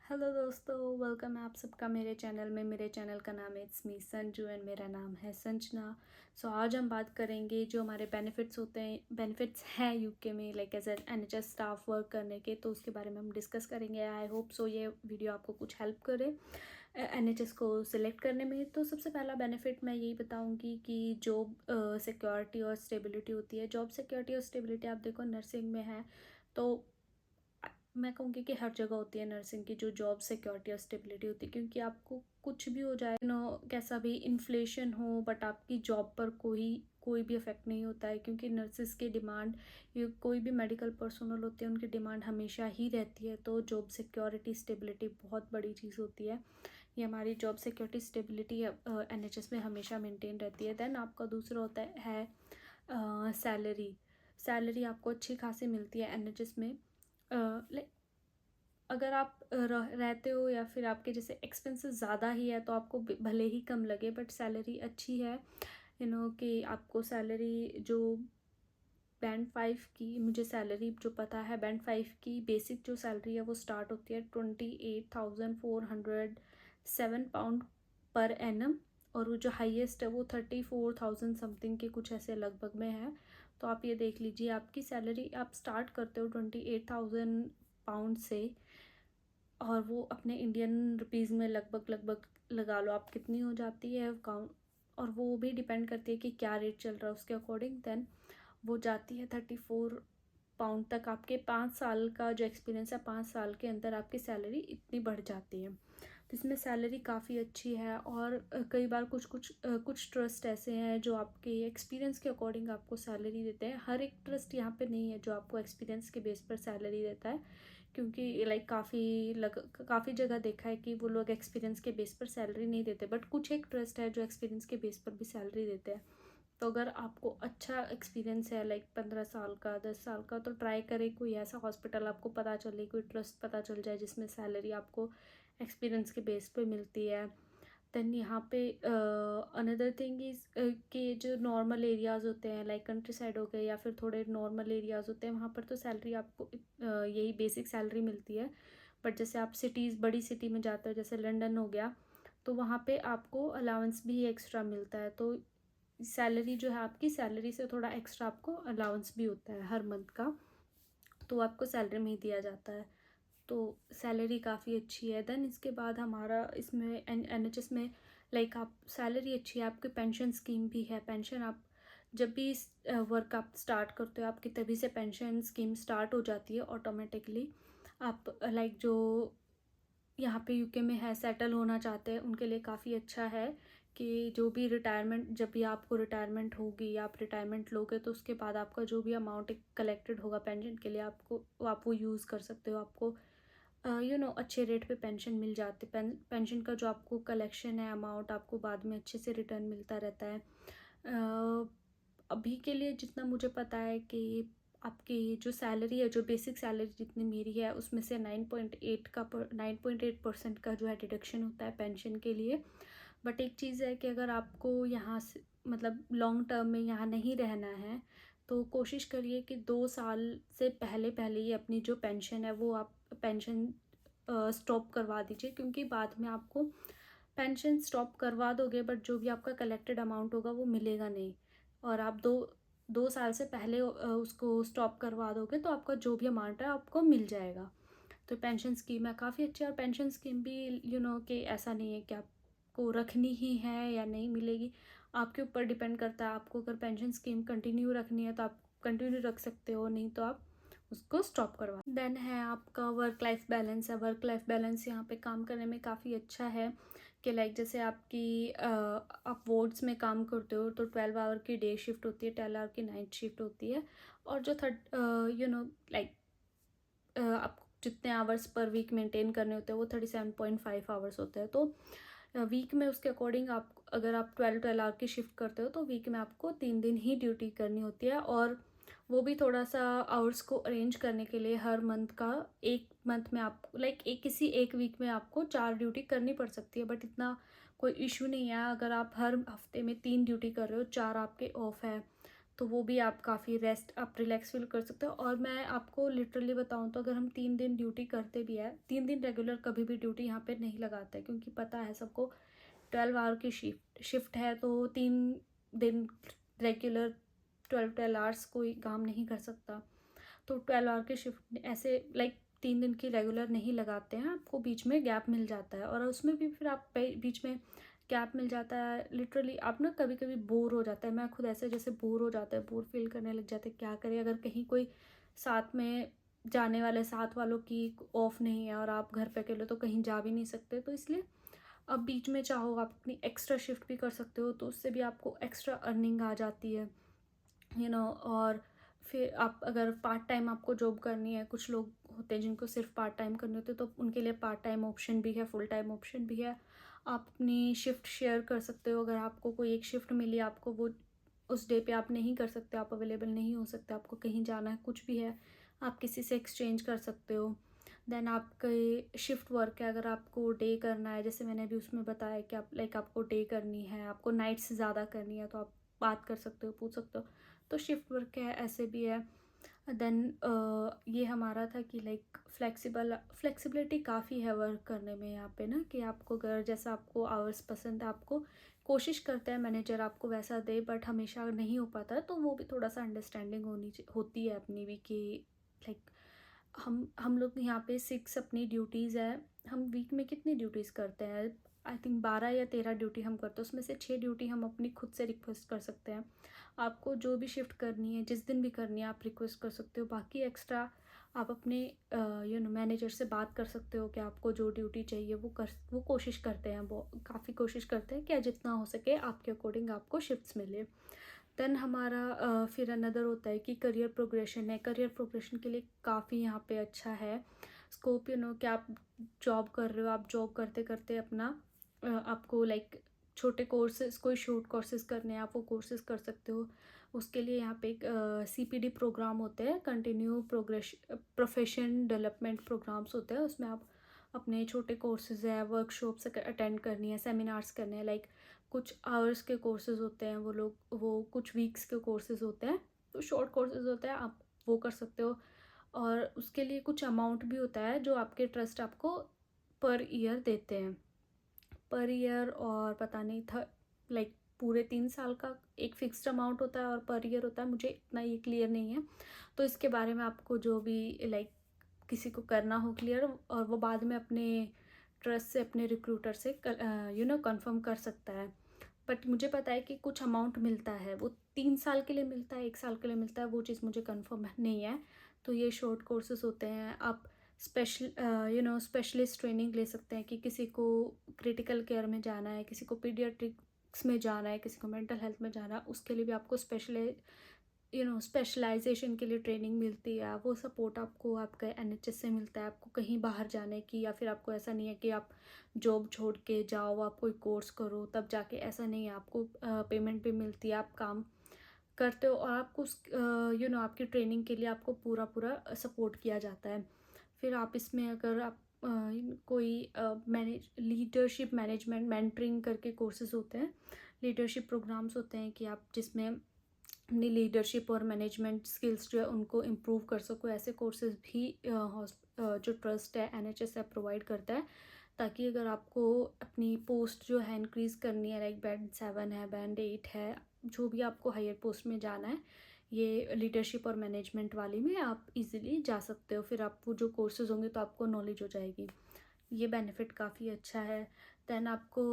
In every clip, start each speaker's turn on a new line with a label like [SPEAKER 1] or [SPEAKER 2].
[SPEAKER 1] Hello दोस्तों, welcome है आप सबका मेरे चैनल में। मेरे चैनल का नाम है इट्स मी संजू एंड मेरा नाम है संजना। सो आज हम बात करेंगे जो हमारे बेनिफिट्स हैं यूके में, like as NHS staff work करने के। तो उसके बारे में हम डिस्कस करेंगे। आई होप सो ये वीडियो आपको कुछ हेल्प करे एनएचएस को सिलेक्ट करने में। तो सबसे पहला बेनिफिट मैं यही बताऊंगी कि जॉब सिक्योरिटी और स्टेबिलिटी होती है। जॉब सिक्योरिटी और स्टेबिलिटी आप देखो नर्सिंग में है तो मैं कहूँगी कि हर जगह होती है नर्सिंग की जो जॉब सिक्योरिटी और स्टेबिलिटी होती है, क्योंकि आपको कुछ भी हो जाए कैसा भी इन्फ्लेशन हो, बट आपकी जॉब पर कोई भी इफेक्ट नहीं होता है, क्योंकि नर्सिस की डिमांड, कोई भी मेडिकल पर्सनल होते हैं उनकी डिमांड हमेशा ही रहती है। तो जॉब सिक्योरिटी स्टेबिलिटी बहुत बड़ी चीज़ होती है। ये हमारी जॉब सिक्योरिटी स्टेबिलिटी एनएचएस में हमेशा मेंटेन रहती है। देन आपका दूसरा होता है सैलरी। सैलरी आपको अच्छी खासी मिलती है एनएचएस में। लाइक अगर आप रहते हो या फिर आपके जैसे एक्सपेंसेस ज़्यादा ही है तो आपको भले ही कम लगे, बट सैलरी अच्छी है। कि आपको सैलरी जो बैंड 5 की, मुझे सैलरी जो पता है बैंड 5 की बेसिक जो सैलरी है वो स्टार्ट होती है 28,407 पर एनम, और वो जो हाईएस्ट है वो 34,000 समथिंग के कुछ ऐसे लगभग में है। तो आप ये देख लीजिए, आपकी सैलरी आप स्टार्ट करते हो 28,000 से, और वो अपने इंडियन रुपीज़ में लगभग लगभग लगा लो आप कितनी हो जाती है काउंट, और वो भी डिपेंड करती है कि क्या रेट चल रहा है उसके अकॉर्डिंग। देन वो जाती है 34 पाउंड तक। आपके 5 साल का जो एक्सपीरियंस है, 5 साल के अंदर आपकी सैलरी इतनी बढ़ जाती है। तो इसमें सैलरी काफ़ी अच्छी है। और कई बार कुछ ट्रस्ट ऐसे हैं जो आपके एक्सपीरियंस के अकॉर्डिंग आपको सैलरी देते हैं। हर एक ट्रस्ट यहाँ पे नहीं है जो आपको एक्सपीरियंस के बेस पर सैलरी देता है, क्योंकि लाइक काफ़ी जगह देखा है कि वो लोग एक्सपीरियंस के बेस पर सैलरी नहीं देते, बट कुछ एक ट्रस्ट है जो एक्सपीरियंस के बेस पर भी सैलरी देते हैं। तो अगर आपको अच्छा एक्सपीरियंस है लाइक 15 साल का, 10 साल का, तो ट्राई करें कोई ऐसा हॉस्पिटल आपको पता चले, कोई ट्रस्ट पता चल जाए जिसमें सैलरी आपको एक्सपीरियंस के बेस पे मिलती है। देन यहाँ पे अनदर थिंग इज़ कि जो नॉर्मल एरियाज़ होते हैं लाइक कंट्री साइड हो गए या फिर थोड़े नॉर्मल एरियाज़ होते हैं, वहाँ पर तो सैलरी आपको यही बेसिक सैलरी मिलती है। बट जैसे आप बड़ी सिटी में जाते हो, जैसे लंदन हो गया, तो वहाँ पे आपको अलाउंस भी एक्स्ट्रा मिलता है। तो सैलरी जो है आपकी सैलरी से थोड़ा एक्स्ट्रा आपको अलाउंस भी होता है हर मंथ का, तो आपको सैलरी में ही दिया जाता है। तो सैलरी काफ़ी अच्छी है। देन इसके बाद हमारा इसमें एनएचएस में लाइक आप सैलरी अच्छी है, आपकी पेंशन स्कीम भी है। पेंशन आप जब भी वर्क आप स्टार्ट करते हो, आपकी तभी से पेंशन स्कीम स्टार्ट हो जाती है ऑटोमेटिकली। आप लाइक जो यहाँ पे यूके में है, सेटल होना चाहते हैं, उनके लिए काफ़ी अच्छा है कि जो भी रिटायरमेंट, जब भी आपको रिटायरमेंट होगी या आप रिटायरमेंट लोगे तो उसके बाद आपका जो भी अमाउंट कलेक्टेड होगा पेंशन के लिए, आप वो यूज़ कर सकते हो। आपको अच्छे रेट पे पेंशन मिल जाती है। पेंशन का जो आपको कलेक्शन है अमाउंट, आपको बाद में अच्छे से रिटर्न मिलता रहता है। अभी के लिए जितना मुझे पता है कि आपकी जो सैलरी है, जो बेसिक सैलरी जितनी मेरी है, उसमें से 9.8% का जो है डिडक्शन होता है पेंशन के लिए। बट एक चीज़ है कि अगर आपको यहाँ से मतलब लॉन्ग टर्म में यहाँ नहीं रहना है, तो कोशिश करिए कि 2 साल से पहले पहले ही अपनी जो पेंशन है वो आप पेंशन स्टॉप करवा दीजिए, क्योंकि बाद में आपको पेंशन स्टॉप करवा दोगे बट जो भी आपका कलेक्टेड अमाउंट होगा वो मिलेगा नहीं। और आप दो दो साल से पहले उसको स्टॉप करवा दोगे तो आपका जो भी अमाउंट है आपको मिल जाएगा। तो पेंशन स्कीम है काफ़ी अच्छी। और पेंशन स्कीम भी कि ऐसा नहीं है कि आपको रखनी ही है या नहीं मिलेगी, आपके ऊपर डिपेंड करता है। आपको अगर पेंशन स्कीम कंटिन्यू रखनी है तो आप कंटिन्यू रख सकते हो, नहीं तो आप उसको स्टॉप करवा। देन है आपका वर्क लाइफ बैलेंस है। वर्क लाइफ बैलेंस यहाँ पे काम करने में काफ़ी अच्छा है कि लाइक जैसे आप वार्ड्स में काम करते हो तो 12 आवर की डे शिफ्ट होती है, 12 आवर की नाइट शिफ्ट होती है। और जो लाइक आपको जितने आवर्स पर वीक मेंटेन करने होते हैं वो 37.5 आवर्स होते हैं। तो वीक में उसके अकॉर्डिंग आप अगर आप 12 आवर की शिफ्ट करते हो तो वीक में आपको 3 दिन ही ड्यूटी करनी होती है। और वो भी थोड़ा सा आवर्स को अरेंज करने के लिए हर मंथ का, एक मंथ में आप किसी एक वीक में आपको 4 ड्यूटी करनी पड़ सकती है, बट इतना कोई इशू नहीं है। अगर आप हर हफ्ते में 3 ड्यूटी कर रहे हो, 4 आपके ऑफ है, तो वो भी आप काफ़ी रेस्ट आप रिलैक्स फील कर सकते हो। और मैं आपको लिटरली बताऊँ तो अगर हम 3 दिन ड्यूटी करते भी है, 3 दिन रेगुलर कभी भी ड्यूटी यहाँ पे नहीं लगाते, क्योंकि पता है सबको 12 आवर की शिफ्ट है, तो 3 दिन रेगुलर 12 आवर्स कोई काम नहीं कर सकता। तो 12 आवर की शिफ्ट ऐसे लाइक 3 दिन की रेगुलर नहीं लगाते हैं, आपको बीच में गैप मिल जाता है। और उसमें भी फिर आप बीच में गैप मिल जाता है, लिटरली आप ना कभी कभी बोर हो जाता है। मैं खुद ऐसे जैसे बोर हो जाता है, बोर फील करने लग जाते हैं, क्या करें अगर कहीं कोई साथ में जाने वाले साथ वालों की ऑफ नहीं है और आप घर पे अकेले तो कहीं जा भी नहीं सकते। तो इसलिए अब बीच में चाहो आप अपनी एक्स्ट्रा शिफ्ट भी कर सकते हो, तो उससे भी आपको एक्स्ट्रा अर्निंग आ जाती है, और फिर आप अगर पार्ट टाइम आपको जॉब करनी है, कुछ लोग होते हैं जिनको सिर्फ पार्ट टाइम करनी होती है, तो उनके लिए पार्ट टाइम ऑप्शन भी है, फुल टाइम ऑप्शन भी है। आप अपनी शिफ्ट शेयर कर सकते हो। अगर आपको कोई एक शिफ्ट मिली, आपको वो उस डे पे आप नहीं कर सकते, आप अवेलेबल नहीं हो सकते, आपको कहीं जाना है, कुछ भी है, आप किसी से एक्सचेंज कर सकते हो। देन आपके शिफ्ट वर्क है, अगर आपको डे करना है, जैसे मैंने अभी उसमें बताया कि आप लाइक आपको डे करनी है, आपको नाइट्स ज़्यादा करनी है, तो आप बात कर सकते हो, पूछ सकते हो। तो शिफ्ट वर्क है, ऐसे भी है। देन ये हमारा था कि लाइक फ्लेक्सिबिलिटी काफ़ी है वर्क करने में यहाँ पे ना, कि आपको अगर जैसा आपको आवर्स पसंद है, आपको कोशिश करते हैं मैनेजर आपको वैसा दे, बट हमेशा नहीं हो पाता है, तो वो भी थोड़ा सा अंडरस्टैंडिंग होती है अपनी भी, कि लाइक हम लोग यहाँ पे 6 अपनी ड्यूटीज़ है। हम वीक में कितनी ड्यूटीज़ करते हैं, आई थिंक 12 या 13 ड्यूटी हम करते हैं, उसमें से 6 ड्यूटी हम अपनी खुद से रिक्वेस्ट कर सकते हैं। आपको जो भी शिफ्ट करनी है, जिस दिन भी करनी है, आप रिक्वेस्ट कर सकते हो। बाकी एक्स्ट्रा आप अपने मैनेजर से बात कर सकते हो कि आपको जो ड्यूटी चाहिए वो कोशिश करते हैं, वो काफ़ी कोशिश करते हैं कि जितना हो सके आपके अकॉर्डिंग आपको शिफ्ट्स मिले। देन हमारा फिर अनदर होता है कि करियर प्रोग्रेशन है। करियर प्रोग्रेशन के लिए काफ़ी यहाँ पे अच्छा है स्कोप, कि आप जॉब कर रहे हो, आप जॉब करते करते अपना आपको लाइक छोटे कोर्सेज, कोई शॉर्ट कोर्सेज करने हैं, आप वो कोर्सेज कर सकते हो। उसके लिए यहाँ पे एक CPD प्रोग्राम होते हैं, कंटिन्यू प्रोफेशन डेवलपमेंट प्रोग्राम्स होते हैं। उसमें आप अपने छोटे कोर्सेज है, वर्कशॉप्स अटेंड करनी है, सेमिनार्स करने हैं, लाइक कुछ आवर्स के कोर्सेज होते हैं, वो कुछ वीक्स के कोर्सेज होते हैं, तो शॉर्ट कोर्सेज होते हैं, आप वो कर सकते हो। और उसके लिए कुछ अमाउंट भी होता है जो आपके ट्रस्ट आपको पर ईयर देते हैं, पर ईयर। और पता नहीं था लाइक पूरे 3 साल का एक फिक्स्ड अमाउंट होता है और पर ईयर होता है, मुझे इतना ये क्लियर नहीं है। तो इसके बारे में आपको जो भी लाइक किसी को करना हो क्लियर, और वो बाद में अपने ट्रस्ट से, अपने रिक्रूटर से कंफर्म कर सकता है। बट मुझे पता है कि कुछ अमाउंट मिलता है, वो 3 साल के लिए मिलता है, 1 साल के लिए मिलता है, वो चीज़ मुझे कंफर्म नहीं है। तो ये शॉर्ट कोर्सेज होते हैं। आप स्पेशलिस्ट ट्रेनिंग ले सकते हैं, कि किसी को क्रिटिकल केयर में जाना है, किसी को पीडियाट्रिक्स में जाना है, किसी को मेंटल हेल्थ में जाना है, उसके लिए भी आपको स्पेशलाइजेशन के लिए ट्रेनिंग मिलती है। वो सपोर्ट आपको आपका NHS से मिलता है। आपको कहीं बाहर जाने की, या फिर आपको ऐसा नहीं है कि आप जॉब छोड़ के जाओ, आप कोई कोर्स करो तब जाके, ऐसा नहीं है। आपको पेमेंट भी मिलती है, आप काम करते हो, और आपको आपकी ट्रेनिंग के लिए आपको पूरा पूरा सपोर्ट किया जाता है। फिर आप इसमें अगर आप कोई लीडरशिप मैनेजमेंट मेंटरिंग करके कोर्सेज होते हैं, लीडरशिप प्रोग्राम्स होते हैं, कि आप जिसमें अपनी लीडरशिप और मैनेजमेंट स्किल्स जो है उनको इम्प्रूव कर सको। ऐसे कोर्सेज भी जो ट्रस्ट है NHS है प्रोवाइड करता है, ताकि अगर आपको अपनी पोस्ट जो है इंक्रीज़ करनी है, लाइक बैंड 7 है, बैंड 8 है, जो भी आपको हायर पोस्ट में जाना है, ये लीडरशिप और मैनेजमेंट वाली में आप इजीली जा सकते हो। फिर आपको जो कोर्सेज होंगे तो आपको नॉलेज हो जाएगी, ये बेनिफिट काफ़ी अच्छा है। देन आपको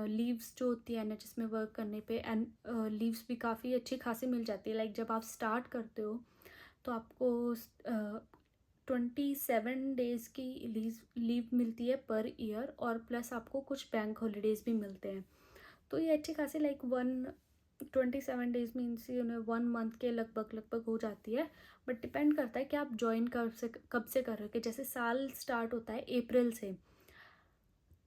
[SPEAKER 1] लीव्स जो होती है NHS में वर्क करने पे, एंड लीव्स भी काफ़ी अच्छी खासी मिल जाती है। लाइक जब आप स्टार्ट करते हो तो आपको 27 डेज़ की लीव मिलती है पर ईयर, और प्लस आपको कुछ बैंक हॉलीडेज़ भी मिलते हैं। तो ये अच्छी खासी लाइक 27 डेज़ मीन्स 1 मंथ के लगभग हो जाती है। बट डिपेंड करता है कि आप ज्वाइन कब से कर रहे हो, कि जैसे साल स्टार्ट होता है अप्रैल से,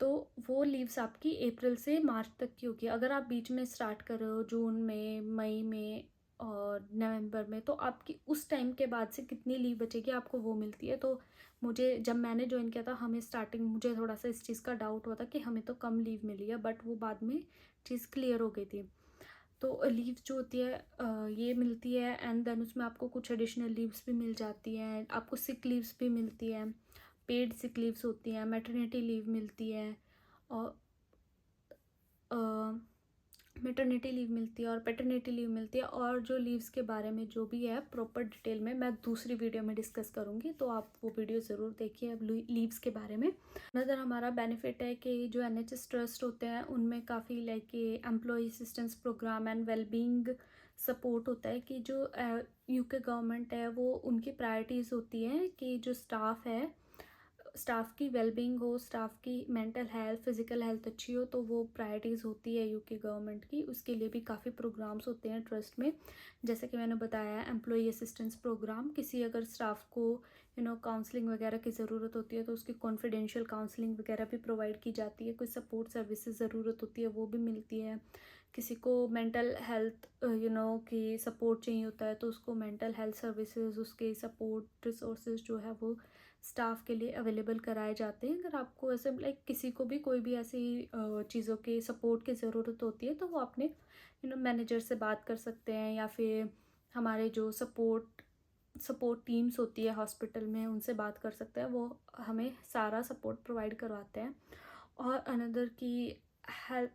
[SPEAKER 1] तो वो लीव्स आपकी अप्रैल से मार्च तक की होगी। अगर आप बीच में स्टार्ट कर रहे हो जून में, मई में और नवंबर में, तो आपकी उस टाइम के बाद से कितनी लीव बचेगी आपको वो मिलती है। तो जब मैंने ज्वाइन किया था, हमें स्टार्टिंग मुझे थोड़ा सा इस चीज़ का डाउट हुआ था कि हमें तो कम लीव मिली है, बट वो बाद में चीज़ क्लियर हो गई थी। तो लीव जो होती है ये मिलती है, एंड देन उसमें आपको कुछ एडिशनल लीव्स भी मिल जाती हैं, आपको सिक लीव्स भी मिलती हैं, पेड सिक लीव्स होती हैं, मैटरनिटी लीव मिलती है, और मैटरनिटी लीव मिलती है और पैटर्निटी लीव मिलती है। और जो लीव्स के बारे में जो भी है प्रॉपर डिटेल में मैं दूसरी वीडियो में डिस्कस करूँगी, तो आप वो वीडियो ज़रूर देखिए अब लीव्स के बारे में। अनदर हमारा बेनिफिट है कि जो NHS ट्रस्ट होते हैं उनमें काफ़ी like employ assistance programme and wellbeing support होता है, कि जो UK गवर्नमेंट है वो उनकी प्रायोरिटीज़ होती हैं कि जो स्टाफ है, स्टाफ की वेलबींग हो, स्टाफ की मेंटल हेल्थ, फिज़िकल हेल्थ अच्छी हो, तो वो प्रायोरिटीज़ होती है UK गवर्नमेंट की। उसके लिए भी काफ़ी प्रोग्राम्स होते हैं ट्रस्ट में, जैसे कि मैंने बताया एम्प्लॉई असिस्टेंस प्रोग्राम। किसी अगर स्टाफ को काउंसलिंग वगैरह की ज़रूरत होती है तो उसकी कॉन्फिडेंशियल काउंसलिंग वगैरह भी प्रोवाइड की जाती है। कोई सपोर्ट सर्विसेज ज़रूरत होती है वो भी मिलती है। किसी को मेंटल हेल्थ की सपोर्ट चाहिए होता है तो उसको मेंटल हेल्थ सर्विसेज, उसके सपोर्ट रिसोर्सेज जो है वो स्टाफ के लिए अवेलेबल कराए जाते हैं। अगर आपको ऐसे लाइक किसी को भी कोई भी ऐसी चीज़ों के सपोर्ट की ज़रूरत होती है तो वो अपने मैनेजर से बात कर सकते हैं, या फिर हमारे जो सपोर्ट टीम्स होती है हॉस्पिटल में उनसे बात कर सकते हैं, वो हमें सारा सपोर्ट प्रोवाइड करवाते हैं। और अनदर की health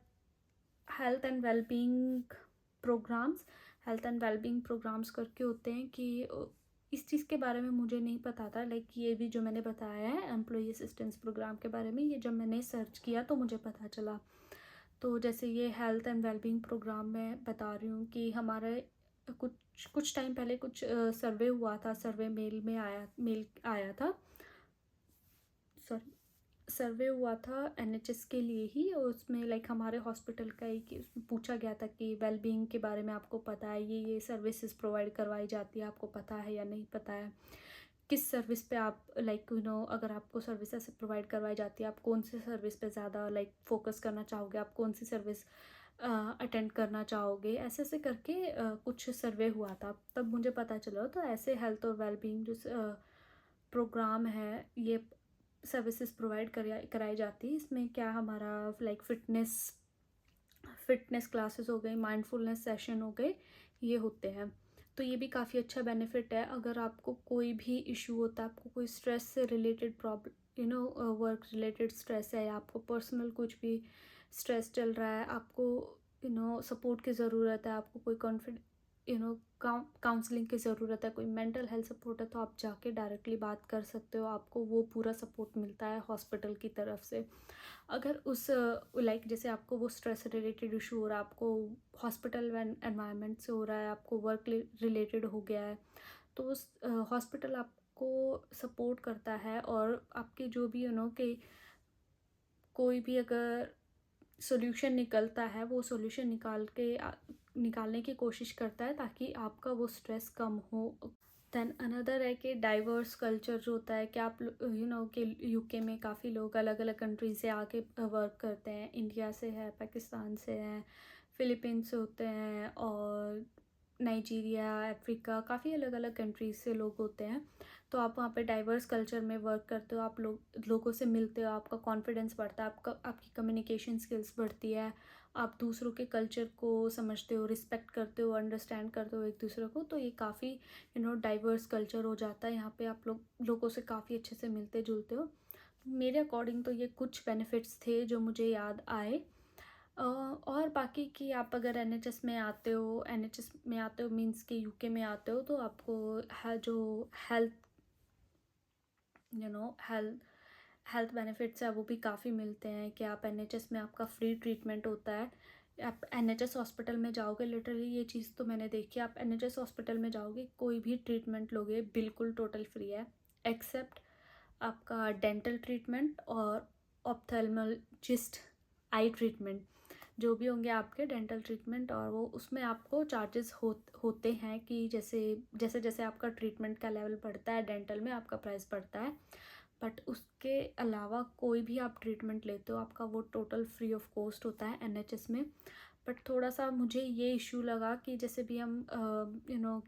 [SPEAKER 1] health and wellbeing programmes health and wellbeing programmes करके होते हैं, कि इस चीज़ के बारे में मुझे नहीं पता था। लाइक ये भी जो मैंने बताया है एम्प्लॉई असिस्टेंस प्रोग्राम के बारे में, ये जब मैंने सर्च किया तो मुझे पता चला। तो जैसे ये हेल्थ एंड वेलबींग प्रोग्राम मैं बता रही हूँ कि हमारे कुछ टाइम पहले कुछ सर्वे हुआ था, सर्वे मेल आया था, सॉरी, सर्वे हुआ था NHS के लिए ही, और उसमें लाइक हमारे हॉस्पिटल का ही कि उसमें पूछा गया था कि वेलबींग के बारे में आपको पता है, ये सर्विसेज प्रोवाइड करवाई जाती है, आपको पता है या नहीं पता है, किस सर्विस पे आप लाइक अगर आपको सर्विस ऐसे प्रोवाइड करवाई जाती है, आप कौन सी सर्विस पे ज़्यादा लाइक फोकस करना चाहोगे, आप कौन सी सर्विस अटेंड करना चाहोगे, ऐसे ऐसे करके कुछ सर्वे हुआ था, तब मुझे पता चला। तो ऐसे हेल्थ और वेलबींग जो प्रोग्राम है ये सर्विसेज प्रोवाइड कराई जाती है। इसमें क्या हमारा लाइक फिटनेस क्लासेस हो गई, माइंडफुलनेस सेशन हो गए, ये होते हैं। तो ये भी काफ़ी अच्छा बेनिफिट है। अगर आपको कोई भी इशू होता है, आपको कोई स्ट्रेस से related problem work related stress है, या आपको पर्सनल कुछ भी स्ट्रेस चल रहा है, आपको सपोर्ट की ज़रूरत है, आपको कोई काउंसलिंग की ज़रूरत है, कोई मेंटल हेल्थ सपोर्ट है, तो आप जाके डायरेक्टली बात कर सकते हो, आपको वो पूरा सपोर्ट मिलता है हॉस्पिटल की तरफ से। अगर उस लाइक जैसे आपको वो स्ट्रेस रिलेटेड इशू हो रहा है, आपको हॉस्पिटल एनवायरनमेंट से हो रहा है, आपको वर्क रिलेटेड हो गया है, तो उस हॉस्पिटल आपको सपोर्ट करता है, और आपके जो भी कि कोई भी अगर सॉल्यूशन निकलता है, वो सॉल्यूशन निकालने की कोशिश करता है ताकि आपका वो स्ट्रेस कम हो। देन अनदर है कि डाइवर्स कल्चर जो होता है कि आप कि UK में काफ़ी लोग अलग अलग कंट्री से आके वर्क करते हैं, इंडिया से है, पाकिस्तान से हैं, फिलीपींस से होते हैं, और नाइजीरिया, अफ्रीका, काफ़ी अलग अलग कंट्रीज से लोग होते हैं। तो आप वहाँ पे डाइवर्स कल्चर में वर्क करते हो, आप लोगों से मिलते हो, आपका कॉन्फिडेंस बढ़ता है, आपकी कम्युनिकेशन स्किल्स बढ़ती है, आप दूसरों के कल्चर को समझते हो, रिस्पेक्ट करते हो, अंडरस्टैंड करते हो एक दूसरे को। तो ये काफ़ी डाइवर्स कल्चर हो जाता है, यहाँ पे आप लोगों से काफ़ी अच्छे से मिलते जुलते हो। मेरे अकॉर्डिंग तो ये कुछ बेनिफिट्स थे जो मुझे याद आए। और बाकी कि आप अगर NHS में आते हो मीन्स कि UK में आते हो, तो आपको है जो हेल्थ हेल्थ हेल्थ बेनिफिट्स है वो भी काफ़ी मिलते हैं, कि आप NHS में आपका फ्री ट्रीटमेंट होता है। आप NHS हॉस्पिटल में जाओगे, लिटरली ये चीज़ तो मैंने देखी है, आप NHS हॉस्पिटल में जाओगे, कोई भी ट्रीटमेंट लोगे बिल्कुल टोटल फ्री है, एक्सेप्ट आपका डेंटल ट्रीटमेंट और ऑप्थेल्मोलॉजिस्ट आई ट्रीटमेंट, जो भी होंगे आपके डेंटल ट्रीटमेंट, और वो उसमें आपको चार्जेस होते हैं, कि जैसे जैसे जैसे आपका ट्रीटमेंट का लेवल बढ़ता है डेंटल में आपका प्राइस बढ़ता है। बट उसके अलावा कोई भी आप ट्रीटमेंट लेते हो आपका वो टोटल फ्री ऑफ कॉस्ट होता है NHS में। बट थोड़ा सा मुझे ये इशू लगा कि जैसे भी हम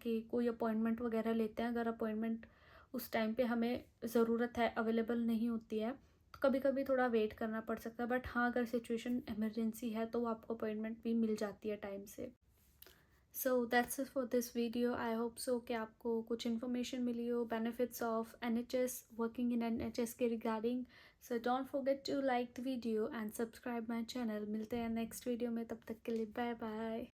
[SPEAKER 1] कि कोई अपॉइंटमेंट वगैरह लेते हैं, अगर अपॉइंटमेंट उस टाइम पे हमें ज़रूरत है अवेलेबल नहीं होती है, तो कभी कभी थोड़ा वेट करना पड़ सकता है। बट हाँ, अगर सिचुएशन इमरजेंसी है तो आपको अपॉइंटमेंट भी मिल जाती है टाइम से। So that's it for this video. I hope so कि आपको कुछ इन्फॉर्मेशन मिली हो benefits of NHS, working in NHS के regarding. So don't forget to like the video and subscribe my channel. मिलते हैं नेक्स्ट वीडियो में, तब तक के लिए बाय बाय।